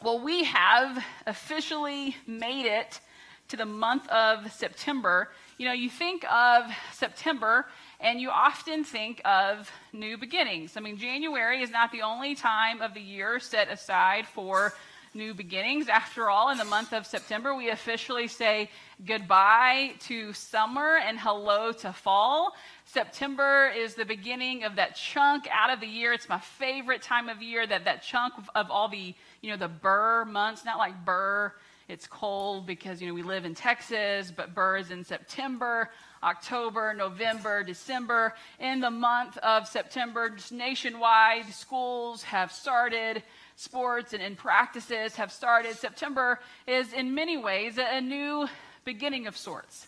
Well, we have officially made it to the month of September. You know, you think of September and you often think of new beginnings. I mean, January is not the only time of the year set aside for new beginnings. After all, in the month of September, we officially say goodbye to summer and hello to fall. September is the beginning of that chunk out of the year. It's my favorite time of year, that chunk of all the, the Burr months, not like Burr, it's cold because, we live in Texas, but Burr is in September, October, November, December. In the month of September, just nationwide, schools have started, sports and practices have started. September is in many ways a new beginning of sorts.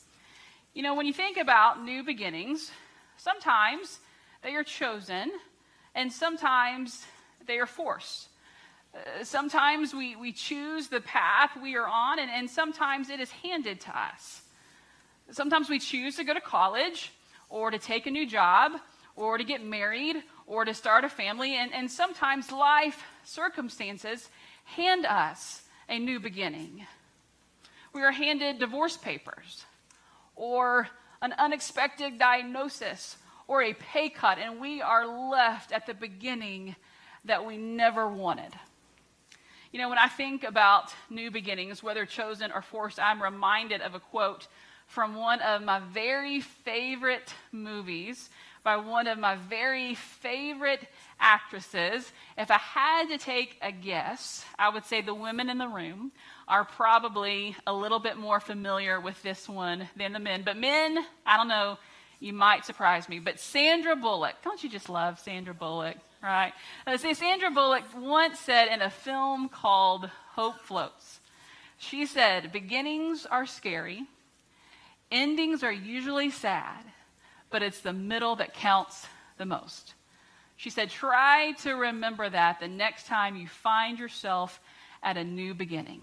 When you think about new beginnings, sometimes they are chosen and sometimes they are forced. Sometimes we choose the path we are on and sometimes it is handed to us. Sometimes we choose to go to college or to take a new job or to get married or to start a family, and sometimes life circumstances hand us a new beginning. We are handed divorce papers or an unexpected diagnosis or a pay cut, and we are left at the beginning that we never wanted. When I think about new beginnings, whether chosen or forced, I'm reminded of a quote from one of my very favorite movies by one of my very favorite actresses. If I had to take a guess, I would say the women in the room are probably a little bit more familiar with this one than the men. But men, I don't know, you might surprise me, but Sandra Bullock, don't you just love Sandra Bullock, right? Sandra Bullock once said in a film called Hope Floats, she said, "Beginnings are scary, endings are usually sad, but it's the middle that counts the most." She said, try to remember that the next time you find yourself at a new beginning.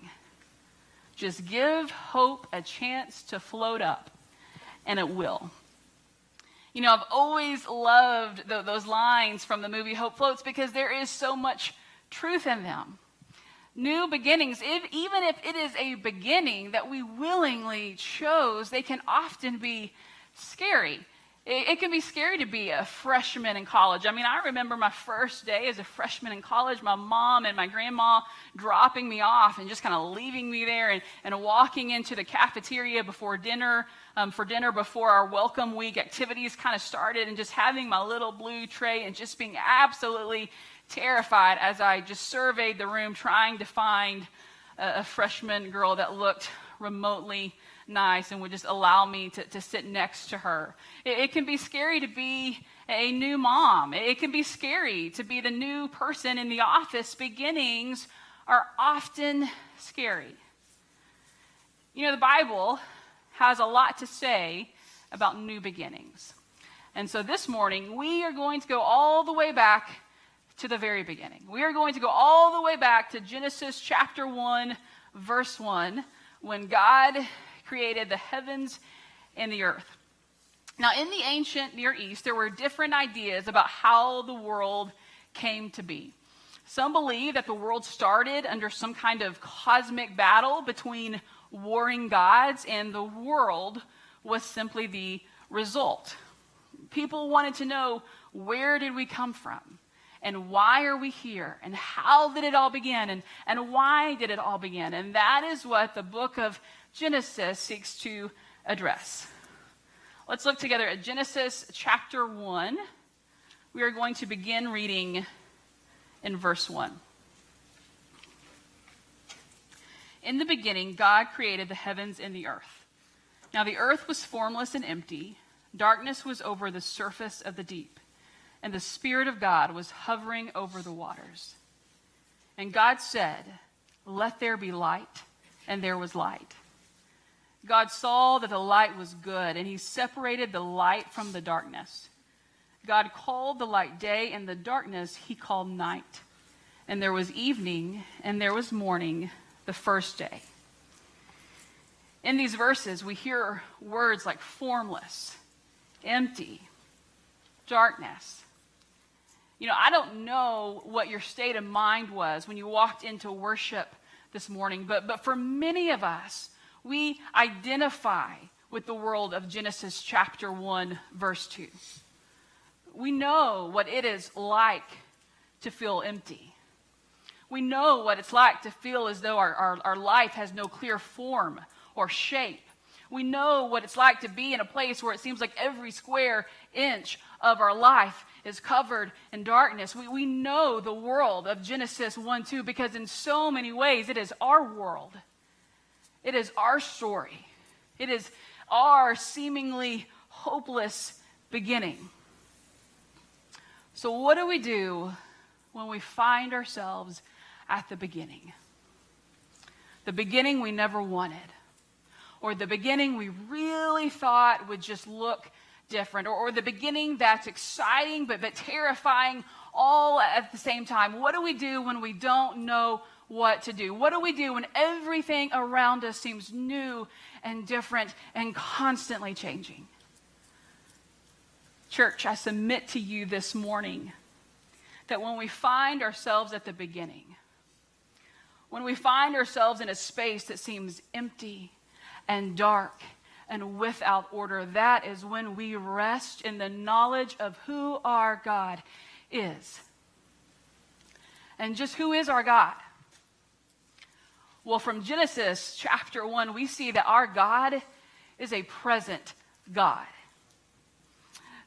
Just give hope a chance to float up, and it will. I've always loved those lines from the movie Hope Floats because there is so much truth in them. New beginnings, even if it is a beginning that we willingly chose, they can often be scary. It can be scary to be a freshman in college. I remember my first day as a freshman in college, my mom and my grandma dropping me off and just kind of leaving me there and walking into the cafeteria before dinner, before our welcome week activities kind of started, and just having my little blue tray and just being absolutely terrified as I just surveyed the room trying to find a freshman girl that looked remotely nice and would just allow me to sit next to her. It can be scary to be a new mom. It can be scary to be the new person in the office. Beginnings are often scary. The Bible has a lot to say about new beginnings. And so this morning, we are going to go all the way back to the very beginning. We are going to go all the way back to Genesis chapter 1, verse 1, when God created the heavens and the earth. Now, in the ancient Near East, there were different ideas about how the world came to be. Some believe that the world started under some kind of cosmic battle between warring gods, and the world was simply the result. People wanted to know, where did we come from? And why are we here? And how did it all begin? And why did it all begin? And that is what the book of Genesis seeks to address. Let's look together at Genesis chapter 1. We are going to begin reading in verse 1. In the beginning, God created the heavens and the earth. Now the earth was formless and empty. Darkness was over the surface of the deep, and the Spirit of God was hovering over the waters. And God said, "Let there be light," and there was light. God saw that the light was good, and he separated the light from the darkness. God called the light day, and the darkness he called night. And there was evening, and there was morning, the first day. In these verses, we hear words like formless, empty, darkness. I don't know what your state of mind was when you walked into worship this morning, but for many of us, we identify with the world of Genesis chapter 1, verse 2. We know what it is like to feel empty. We know what it's like to feel as though our life has no clear form or shape. We know what it's like to be in a place where it seems like every square inch of our life is covered in darkness. We know the world of Genesis 1-2 because in so many ways it is our world. It is our story. It is our seemingly hopeless beginning. So what do we do when we find ourselves at the beginning? The beginning we never wanted, or the beginning we really thought would just look different, or the beginning that's exciting but terrifying all at the same time. What do we do when we don't know what to do? What do we do when everything around us seems new and different and constantly changing? Church, I submit to you this morning that when we find ourselves at the beginning, when we find ourselves in a space that seems empty and dark and without order, that is when we rest in the knowledge of who our God is. And just who is our God? Well, from Genesis chapter 1, we see that our God is a present God.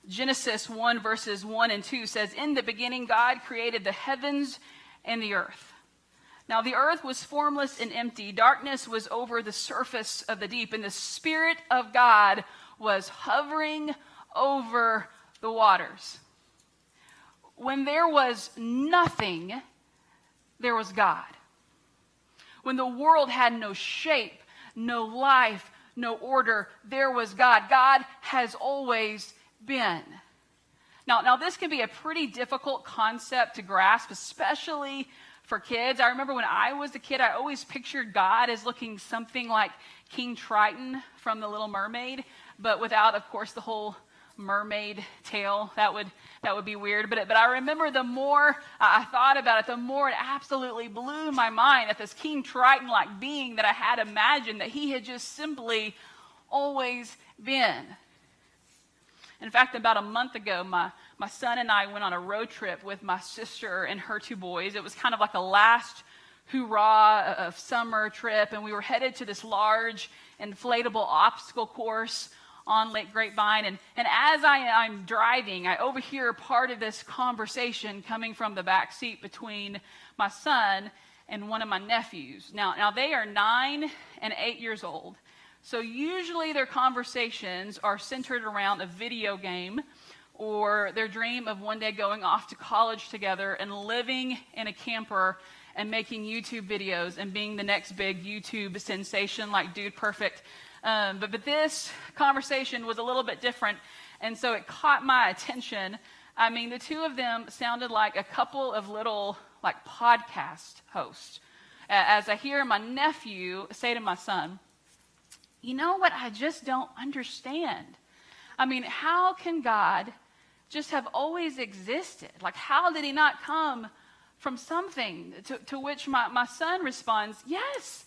Genesis 1 verses 1 and 2 says, "In the beginning God created the heavens and the earth. Now the earth was formless and empty. Darkness was over the surface of the deep, and the Spirit of God was hovering over the waters." When there was nothing, there was God. When the world had no shape, no life, no order, there was God. God has always been. Now this can be a pretty difficult concept to grasp, especially for kids. I remember when I was a kid, I always pictured God as looking something like King Triton from The Little Mermaid, but without, of course, the whole mermaid tail. That would be weird. But I remember the more I thought about it, the more it absolutely blew my mind that this King Triton-like being that I had imagined, that he had just simply always been. In fact, about a month ago, my son and I went on a road trip with my sister and her two boys. It was kind of like a last hoorah of summer trip, and we were headed to this large inflatable obstacle course on Lake Grapevine. And as I'm driving, I overhear part of this conversation coming from the back seat between my son and one of my nephews. Now they are 9 and 8 years old. So usually their conversations are centered around a video game or their dream of one day going off to college together and living in a camper and making YouTube videos and being the next big YouTube sensation like Dude Perfect. But this conversation was a little bit different, and so it caught my attention. I mean, the two of them sounded like a couple of little like podcast hosts. As I hear my nephew say to my son, "You know what I just don't understand? I mean, how can God just have always existed? Like, how did he not come from something?" To which my son responds, "Yes,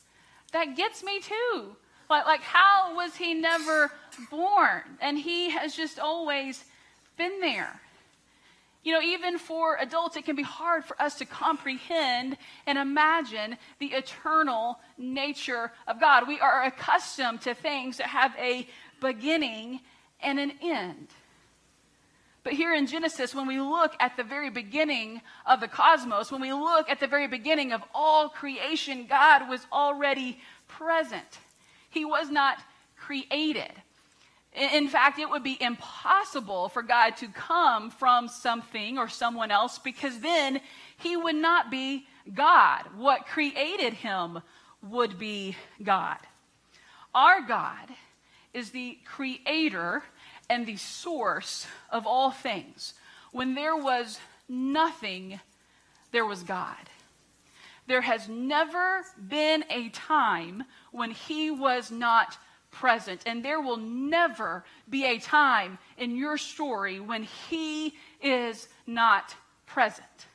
that gets me too. Like how was he never born? And he has just always been there." You know, even for adults, it can be hard for us to comprehend and imagine the eternal nature of God. We are accustomed to things that have a beginning and an end. But here in Genesis, when we look at the very beginning of the cosmos, when we look at the very beginning of all creation, God was already present. He was not created. In fact, it would be impossible for God to come from something or someone else, because then he would not be God. What created him would be God. Our God is the creator and the source of all things. When there was nothing, there was God. There has never been a time when he was not present, and there will never be a time in your story when he is not present.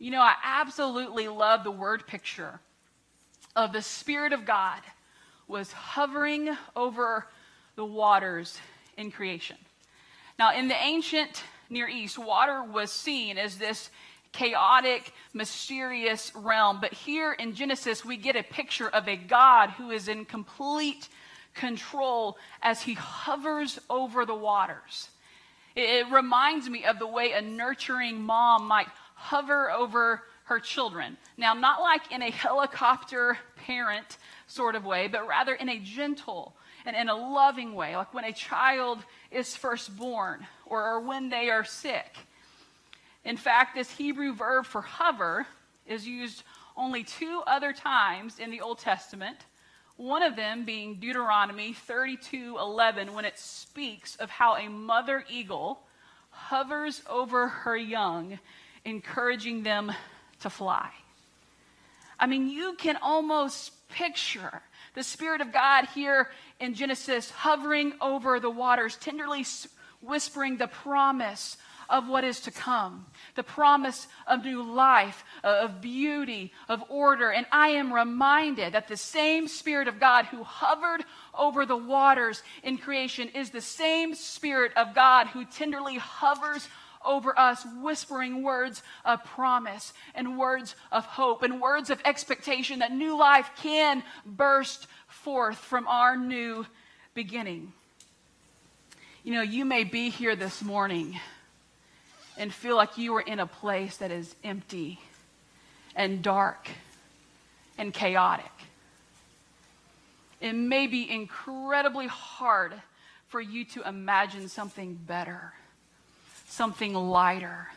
You know, I absolutely love the word picture of the Spirit of God was hovering over the waters in creation. Now, in the ancient Near East, water was seen as this chaotic, mysterious realm. But here in Genesis, we get a picture of a God who is in complete control as he hovers over the waters. It reminds me of the way a nurturing mom might hover over her children. Now, not like in a helicopter parent sort of way, but rather in a gentle and in a loving way, like when a child is first born or when they are sick. In fact, this Hebrew verb for hover is used only 2 other times in the Old Testament, one of them being Deuteronomy 32:11, when it speaks of how a mother eagle hovers over her young, encouraging them to fly. I mean, you can almost picture the Spirit of God here in Genesis hovering over the waters, tenderly whispering the promise of what is to come, the promise of new life, of beauty, of order. And I am reminded that the same Spirit of God who hovered over the waters in creation is the same Spirit of God who tenderly hovers over us, whispering words of promise and words of hope and words of expectation that new life can burst forth from our new beginning. You know, you may be here this morning and feel like you are in a place that is empty and dark and chaotic. It may be incredibly hard for you to imagine something better, something lighter,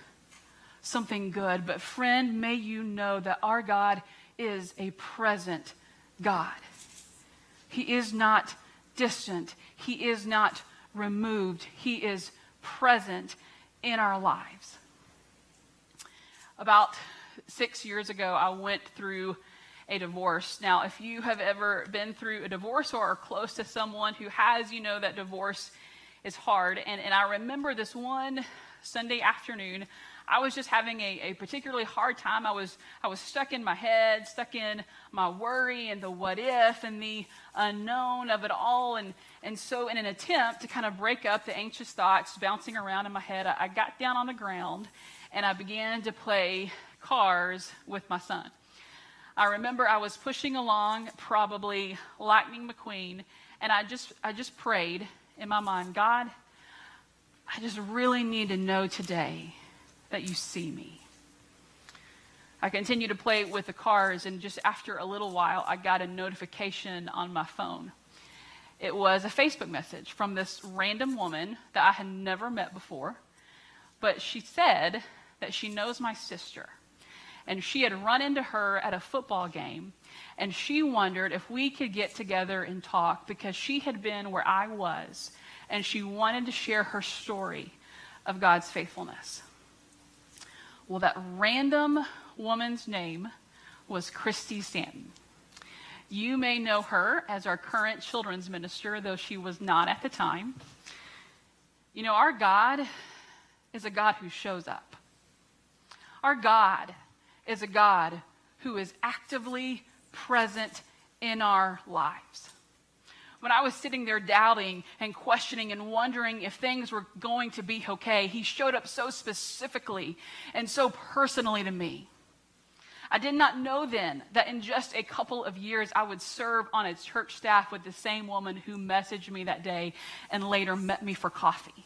something good. But friend, may you know that our God is a present God. He is not distant. He is not removed. He is present in our lives. About 6 years ago, I went through a divorce. Now, if you have ever been through a divorce or are close to someone who has, you know that divorce is hard. And I remember this one Sunday afternoon, I was just having a particularly hard time. I was stuck in my head, stuck in my worry and the what if and the unknown of it all. And so in an attempt to kind of break up the anxious thoughts bouncing around in my head, I got down on the ground and I began to play Cars with my son. I remember I was pushing along, probably Lightning McQueen, and I just prayed in my mind, God, I just really need to know today that you see me. I continued to play with the cars, and just after a little while, I got a notification on my phone. It was a Facebook message from this random woman that I had never met before, but she said that she knows my sister, and she had run into her at a football game, and she wondered if we could get together and talk because she had been where I was, and she wanted to share her story of God's faithfulness. Well, that random woman's name was Christy Stanton. You may know her as our current children's minister, though she was not at the time. You know, our God is a God who shows up. Our God is a God who is actively present in our lives. When I was sitting there doubting and questioning and wondering if things were going to be okay, he showed up so specifically and so personally to me. I did not know then that in just a couple of years I would serve on a church staff with the same woman who messaged me that day and later met me for coffee.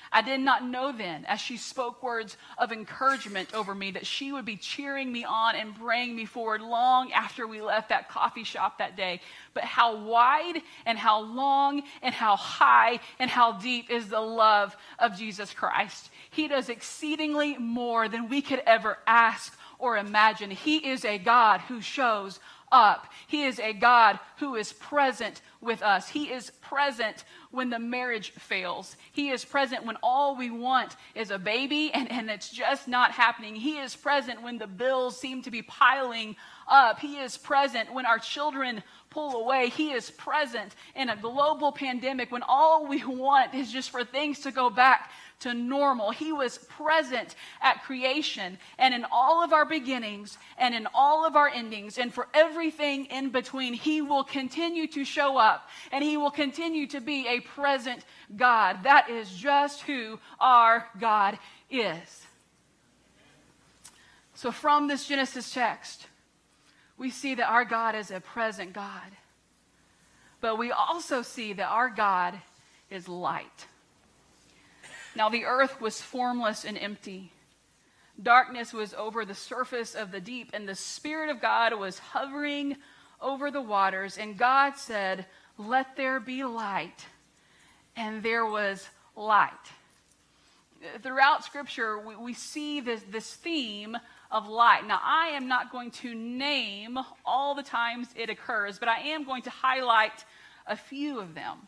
I did not know then, as she spoke words of encouragement over me, that she would be cheering me on and praying me forward long after we left that coffee shop that day. But how wide and how long and how high and how deep is the love of Jesus Christ. He does exceedingly more than we could ever ask or imagine. He is a God who shows up. He is a God who is present with us. He is present when the marriage fails. He is present when all we want is a baby and it's just not happening. He is present when the bills seem to be piling up. He is present when our children pull away. He is present in a global pandemic when all we want is just for things to go back to normal. He was present at creation and in all of our beginnings and in all of our endings, and for everything in between. He will continue to show up, and he will continue to be a present God. That is just who our God is. So from this Genesis text, we see that our God is a present God. But we also see that our God is light. Now the earth was formless and empty. Darkness was over the surface of the deep, and the Spirit of God was hovering over the waters. And God said, "Let there be light." And there was light. Throughout Scripture, we see this theme of light. Now, I am not going to name all the times it occurs, but I am going to highlight a few of them.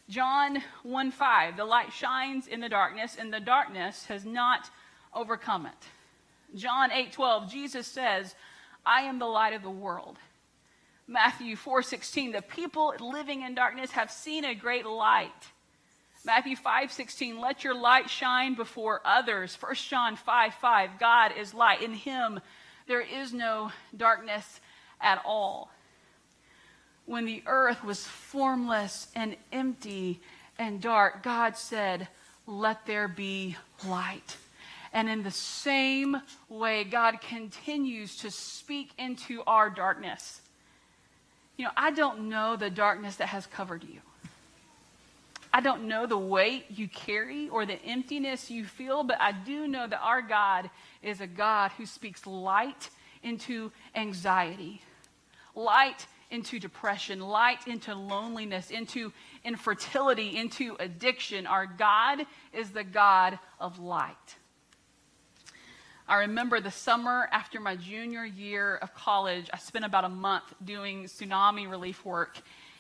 John 1:5, the light shines in the darkness, and the darkness has not overcome it. John 8:12, Jesus says, "I am the light of the world." Matthew 4:16, the people living in darkness have seen a great light. Matthew 5:16, let your light shine before others. 1 John 5:5, God is light. In him there is no darkness at all. When the earth was formless and empty and dark, God said, "Let there be light." And in the same way, God continues to speak into our darkness. You know, I don't know the darkness that has covered you. I don't know the weight you carry or the emptiness you feel, but I do know that our God is a God who speaks light into anxiety, light into depression, light into loneliness, into infertility, into addiction. Our God is the God of light. I remember the summer after my junior year of college, I spent about a month doing tsunami relief work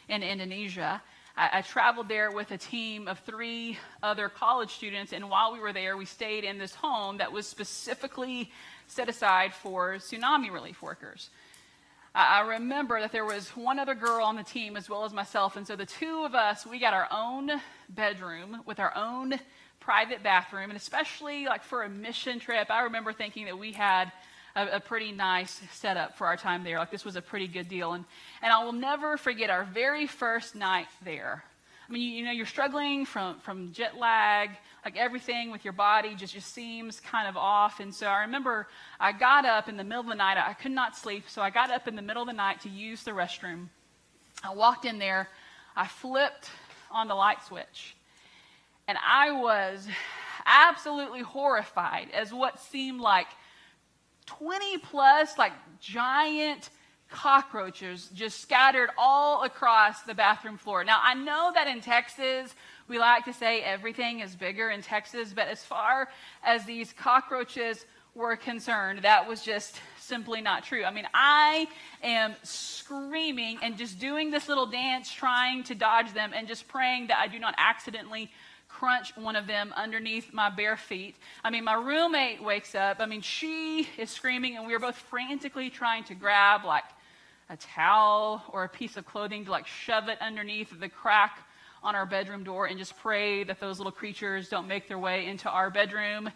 in Indonesia. I traveled there with a team of 3 other college students, and while we were there, we stayed in this home that was specifically set aside for tsunami relief workers. I remember that there was one other girl on the team as well as myself, and so the 2 of us, we got our own bedroom with our own private bathroom, and especially like for a mission trip, I remember thinking that we had a pretty nice setup for our time there. Like this was a pretty good deal. And I will never forget our very first night there. I mean, you know, you're struggling from jet lag, like everything with your body just seems kind of off. And so I remember I got up in the middle of the night. I could not sleep, so I got up in the middle of the night to use the restroom. I walked in there. I flipped on the light switch. And I was absolutely horrified as what seemed like 20 plus like giant cockroaches just scattered all across the bathroom floor. Now, I know that in Texas, we like to say everything is bigger in Texas, but as far as these cockroaches were concerned, that was just simply not true. I mean, I am screaming and just doing this little dance, trying to dodge them and just praying that I do not accidentally crunch one of them underneath my bare feet. I mean, my roommate wakes up. I mean, she is screaming, and we are both frantically trying to grab like a towel or a piece of clothing to like shove it underneath the crack on our bedroom door and just pray that those little creatures don't make their way into our bedroom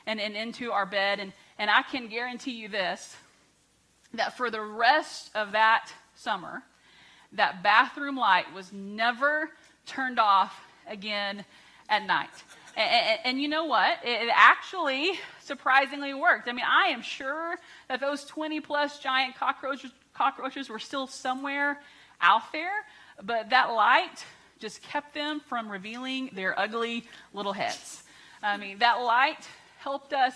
and into our bed. And I can guarantee you this, that for the rest of that summer, that bathroom light was never turned off again at night. And you know what? It actually surprisingly worked. I mean, I am sure that those 20 plus giant cockroaches were still somewhere out there, but that light just kept them from revealing their ugly little heads. I mean, that light helped us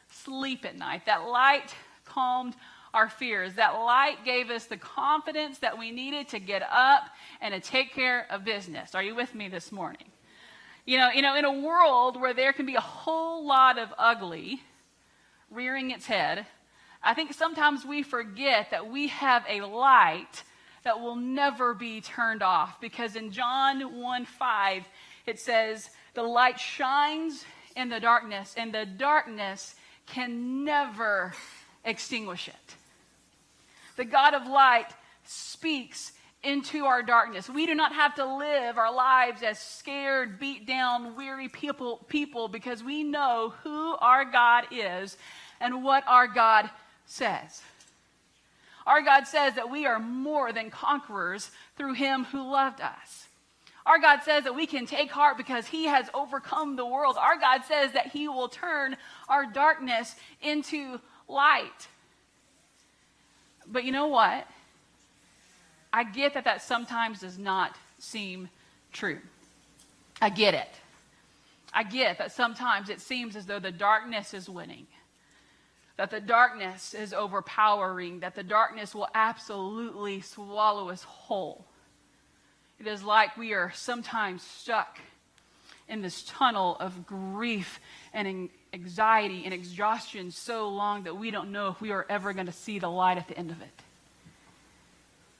sleep at night. That light calmed our fears. That light gave us the confidence that we needed to get up and to take care of business. Are you with me this morning? You know, in a world where there can be a whole lot of ugly rearing its head, I think sometimes we forget that we have a light that will never be turned off. Because in John 1:5, it says, the light shines in the darkness, and the darkness can never extinguish it. The God of light speaks into our darkness. We do not have to live our lives as scared, beat down, weary people because we know who our God is and what our God says. Our God says that we are more than conquerors through him who loved us. Our God says that we can take heart because he has overcome the world. Our God says that he will turn our darkness into light. But you know what? I get that sometimes does not seem true. I get it. I get that sometimes it seems as though the darkness is winning, that the darkness is overpowering, that the darkness will absolutely swallow us whole. It is like we are sometimes stuck in this tunnel of grief and anxiety and exhaustion so long that we don't know if we are ever going to see the light at the end of it.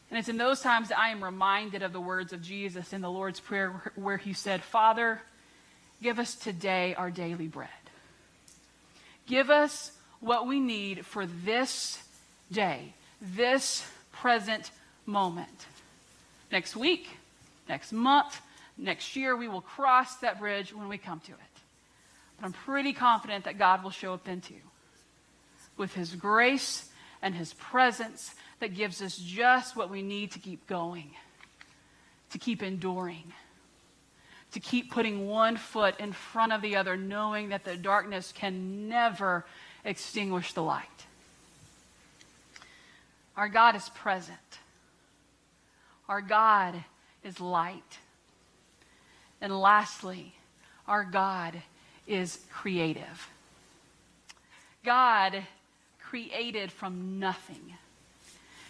And it's in those times that I am reminded of the words of Jesus in the Lord's Prayer where he said, Father, give us today our daily bread. Give us what we need for this day, this present moment. Next week, next month, next year, we will cross that bridge when we come to it. But I'm pretty confident that God will show up into with his grace and his presence that gives us just what we need to keep going, to keep enduring, to keep putting one foot in front of the other, knowing that the darkness can never extinguish the light. Our God is present. Our God is light. And lastly, our God is creative. God created from nothing.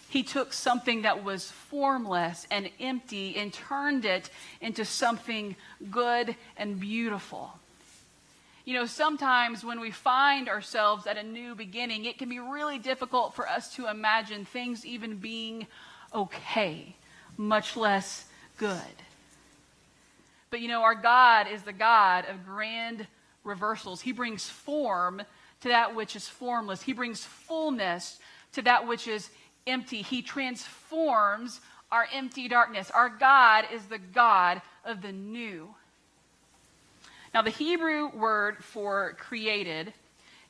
He took something that was formless and empty and turned it into something good and beautiful. You know, sometimes when we find ourselves at a new beginning, it can be really difficult for us to imagine things even being okay, much less good. But you know, our God is the God of grand reversals. He brings form to that which is formless. He brings fullness to that which is empty. He transforms our empty darkness. Our God is the God of the new. Now, the Hebrew word for created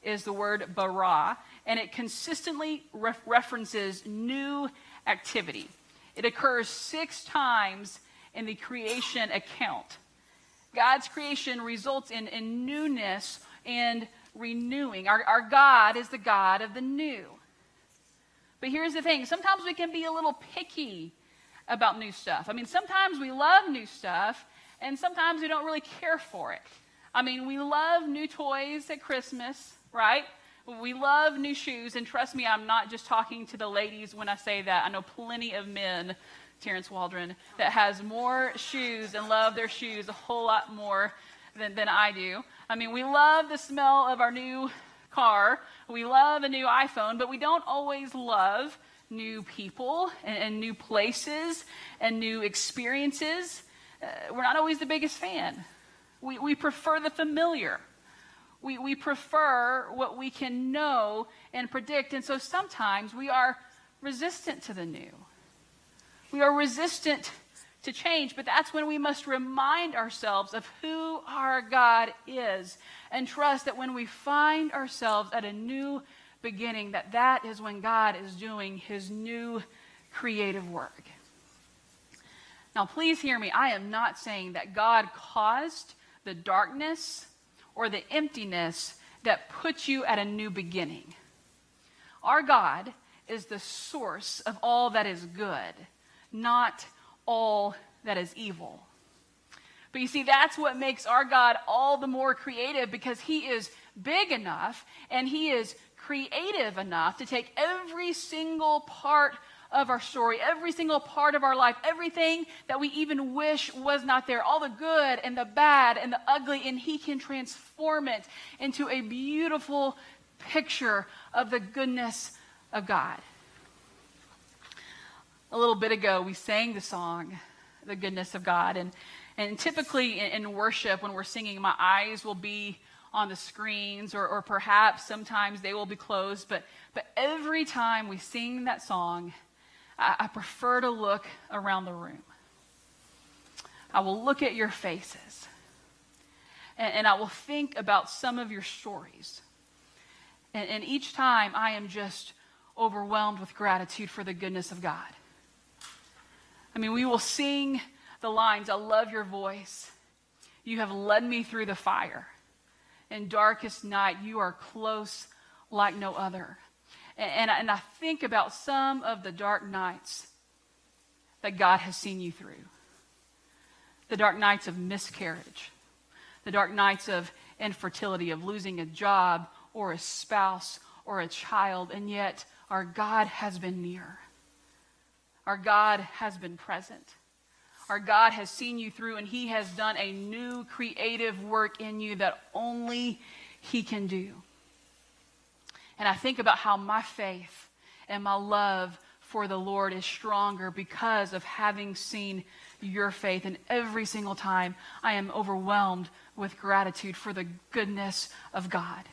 is the word bara, and it consistently references new activity. It occurs 6 times in the creation account. God's creation results in newness and renewing. Our God is the God of the new. But here's the thing. Sometimes we can be a little picky about new stuff. I mean, sometimes we love new stuff, and sometimes we don't really care for it. I mean, we love new toys at Christmas, right? We love new shoes, and trust me, I'm not just talking to the ladies when I say that. I know plenty of men, Terrence Waldron, that has more shoes and love their shoes a whole lot more than I do. I mean, we love the smell of our new car. We love a new iPhone, but we don't always love new people and new places and new experiences. We're not always the biggest fan. We prefer the familiar. We prefer what we can know and predict. And so sometimes we are resistant to the new. We are resistant to change, but that's when we must remind ourselves of who our God is and trust that when we find ourselves at a new beginning, that is when God is doing his new creative work. Now, please hear me. I am not saying that God caused the darkness or the emptiness that puts you at a new beginning. Our God is the source of all that is good, not all that is evil. But you see, that's what makes our God all the more creative, because he is big enough and he is creative enough to take every single part of our story, every single part of our life, everything that we even wish was not there, all the good and the bad and the ugly, and he can transform it into a beautiful picture of the goodness of God. A little bit ago, we sang the song, The Goodness of God. And typically in worship, when we're singing, my eyes will be on the screens, or perhaps sometimes they will be closed. But every time we sing that song, I prefer to look around the room. I will look at your faces, and I will think about some of your stories. And each time I am just overwhelmed with gratitude for the goodness of God. I mean, we will sing the lines, I love your voice. You have led me through the fire. In darkest night, you are close like no other. And I think about some of the dark nights that God has seen you through. The dark nights of miscarriage. The dark nights of infertility, of losing a job or a spouse or a child. And yet, our God has been near. Our God has been present. Our God has seen you through, and he has done a new creative work in you that only he can do. And I think about how my faith and my love for the Lord is stronger because of having seen your faith. And every single time I am overwhelmed with gratitude for the goodness of God.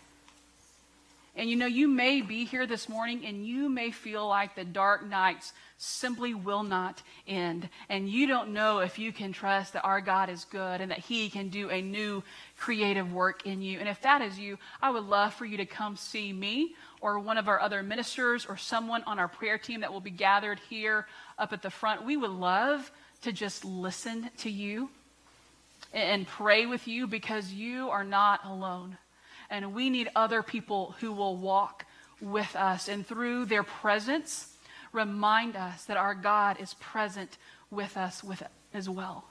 And you know, you may be here this morning and you may feel like the dark nights simply will not end. And you don't know if you can trust that our God is good and that he can do a new creative work in you. And if that is you, I would love for you to come see me or one of our other ministers or someone on our prayer team that will be gathered here up at the front. We would love to just listen to you and pray with you because you are not alone. And we need other people who will walk with us and through their presence remind us that our God is present with us as well.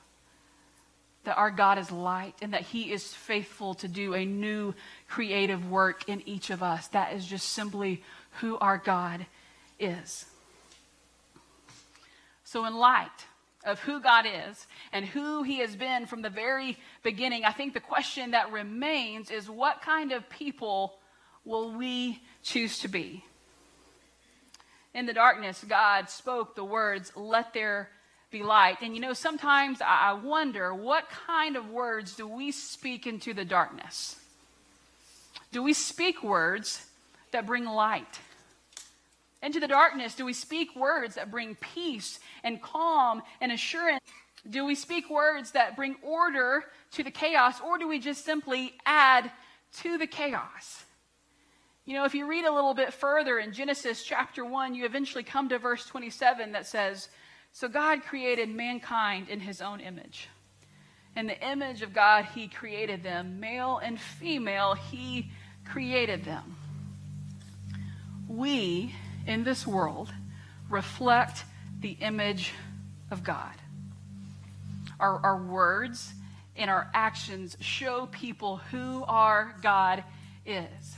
That our God is light and that he is faithful to do a new creative work in each of us. That is just simply who our God is. So in light of who God is and who he has been from the very beginning, I think the question that remains is what kind of people will we choose to be? In the darkness, God spoke the words, "Let there be light." And you know, sometimes I wonder, what kind of words do we speak into the darkness? Do we speak words that bring light? Into the darkness, do we speak words that bring peace and calm and assurance? Do we speak words that bring order to the chaos, or do we just simply add to the chaos? You know, if you read a little bit further in Genesis chapter 1, you eventually come to verse 27 that says, "So God created mankind in his own image. In the image of God, he created them. Male and female, he created them." We in this world reflect the image of God. Our words and our actions show people who our God is.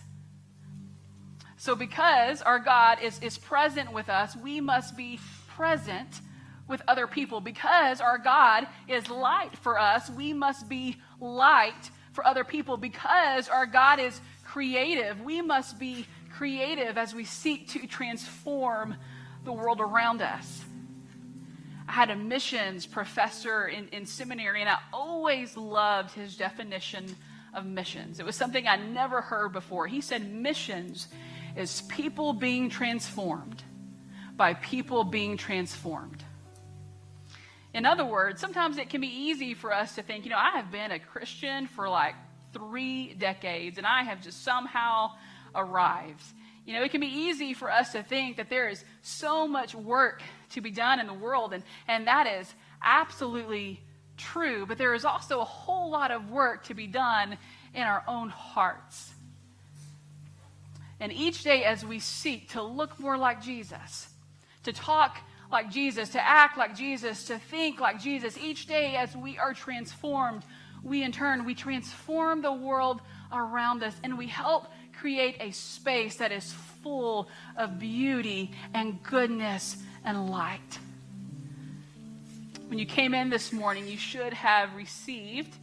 So because our God is present with us, we must be present with other people. Because our God is light for us, we must be light for other people. Because our God is creative, we must be creative as we seek to transform the world around us. I had a missions professor in seminary, and I always loved his definition of missions. It was something I never heard before. He said missions is people being transformed by people being transformed. In other words, sometimes it can be easy for us to think, you know, I have been a Christian for like 3 decades, and I have just somehow arrived. You know, it can be easy for us to think that there is so much work to be done in the world, and that is absolutely true, but there is also a whole lot of work to be done in our own hearts. And each day as we seek to look more like Jesus, to talk like Jesus, to act like Jesus, to think like Jesus, each day as we are transformed, we transform the world around us, and we help create a space that is full of beauty and goodness and light. When you came in this morning, you should have received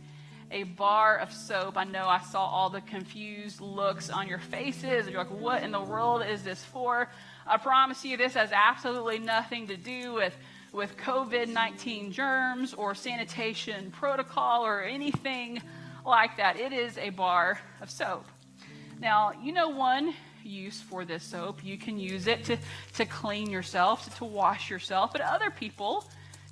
a bar of soap. I know I saw all the confused looks on your faces. You're like, what in the world is this for? I promise you this has absolutely nothing to do with COVID-19 germs or sanitation protocol or anything like that. It is a bar of soap. Now, you know one use for this soap. You can use it to clean yourself, to wash yourself, but other people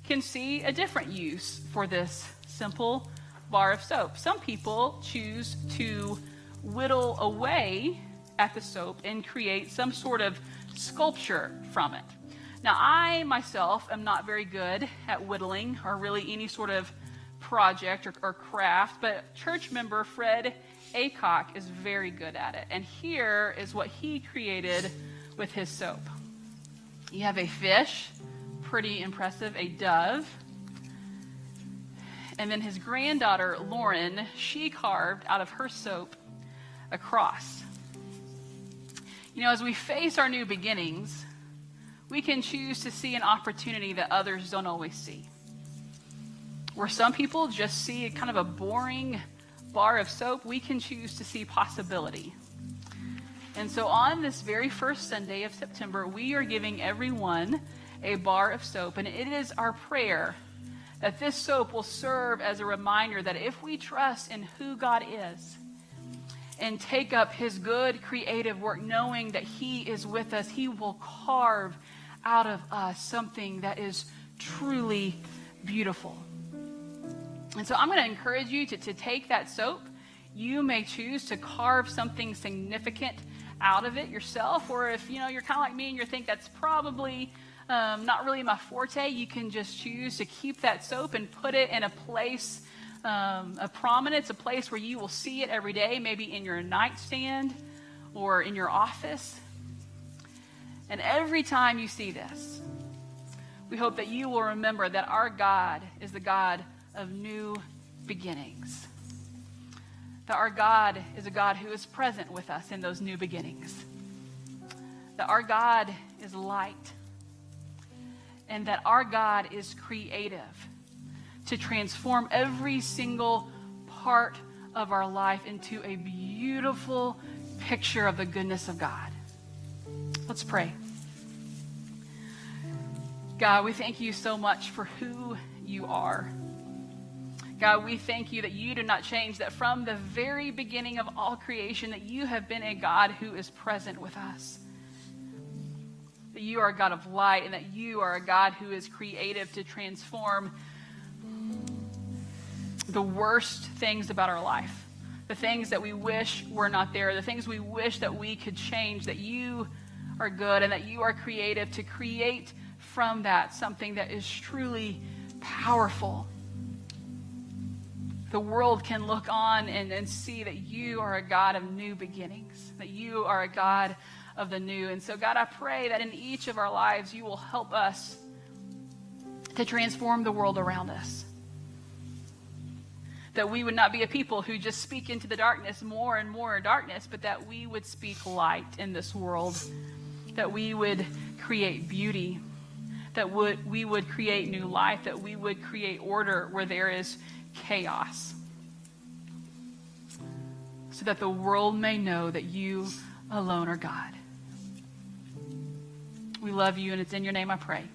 can see a different use for this simple bar of soap. Some people choose to whittle away at the soap and create some sort of sculpture from it. Now, I myself am not very good at whittling or really any sort of project or craft, but church member Fred Acock is very good at it. And here is what he created with his soap. You have a fish, pretty impressive, a dove, and then his granddaughter, Lauren, she carved out of her soap a cross. You know, as we face our new beginnings, we can choose to see an opportunity that others don't always see. Where some people just see kind of a boring bar of soap, we can choose to see possibility. And so on this very first Sunday of September, we are giving everyone a bar of soap. And it is our prayer that this soap will serve as a reminder that if we trust in who God is and take up his good creative work, knowing that he is with us, he will carve out of us something that is truly beautiful. And so I'm going to encourage you to take that soap. You may choose to carve something significant out of it yourself, or if you're kind of like me and you think that's probably not really my forte, you can just choose to keep that soap and put it in a place, a prominence, a place where you will see it every day, maybe in your nightstand or in your office. And every time you see this, we hope that you will remember that our God is the God of new beginnings. That our God is a God who is present with us in those new beginnings. That our God is light. And that our God is creative to transform every single part of our life into a beautiful picture of the goodness of God. Let's pray. God, we thank you so much for who you are. God, we thank you that you do not change, that from the very beginning of all creation, that you have been a God who is present with us. That you are a God of light, and that you are a God who is creative to transform the worst things about our life. The things that we wish were not there, the things we wish that we could change, that you are good and that you are creative to create from that something that is truly powerful. The world can look on and see that you are a God of new beginnings, that you are a God of the new. And so, God, I pray that in each of our lives, you will help us to transform the world around us. That we would not be a people who just speak into the darkness more and more darkness, but that we would speak light in this world. That we would create beauty. That we would create new life. That we would create order where there is chaos, so that the world may know that you alone are God. We love you, and it's in your name I pray.